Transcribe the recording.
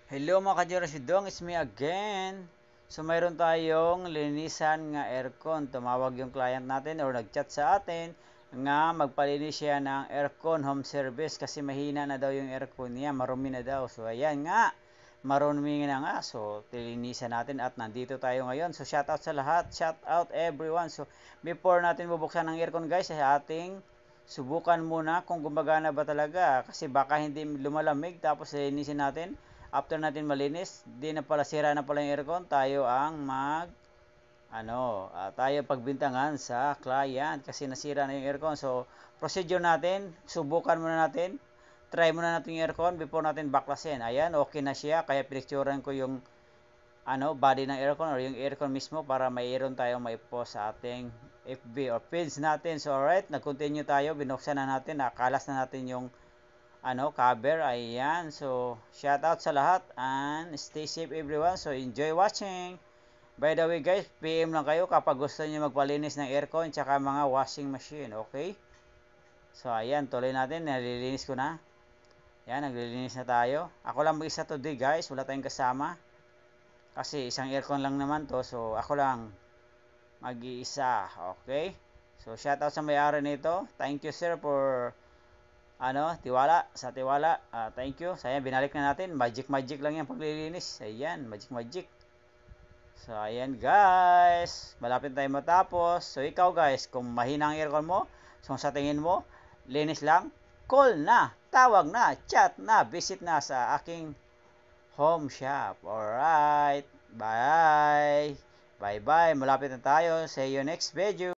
Hello mga ka-Jurasidong, it's me again. So mayroon tayong linisan nga aircon. Tumawag yung client natin or nag-chat sa atin nga magpalinis siya ng aircon home service kasi mahina na daw yung aircon niya, marumi na daw. So ayan nga, marumi na nga. So tilinisan natin at nandito tayo ngayon. So shout out sa lahat, shout out everyone. So before natin bubuksan ng aircon guys, sa ating subukan muna kung gumagana ba talaga kasi baka hindi lumalamig tapos linisin natin. After natin malinis, di na pala sira na pala yung aircon, tayo ang tayo pagbintangan sa client kasi nasira na yung aircon. So, procedure natin, subukan muna natin, try muna natin yung aircon before natin baklasin. Ayan, okay na siya, kaya pinicturean ko yung body ng aircon or yung aircon mismo para mayroon tayong maipost sa ating FB or page natin. So, alright, nag-continue tayo, binuksan na natin, nakalas na natin yung cover. Ayan. So, shout out sa lahat and stay safe everyone. So, enjoy watching. By the way guys, PM lang kayo kapag gusto niyo magpalinis ng aircon tsaka mga washing machine. Okay? So, ayan. Tuloy natin. Nalilinis ko na. Ayan. Naglilinis na tayo. Ako lang mag-isa today guys. Wala tayong kasama. Kasi isang aircon lang naman to. So, ako lang mag-iisa. Okay? So, shout out sa may-ari nito. Thank you sir for tiwala. Thank you. Sayang, binalik na natin. Magic lang yan paglilinis. Ayan, magic. So, ayan guys. Malapit tayo matapos. So, ikaw guys, kung mahina ang aircon mo, so sa tingin mo, linis lang, call na, tawag na, chat na, visit na sa aking home shop. Alright. Bye. Bye-bye. Malapit na tayo. See you next video.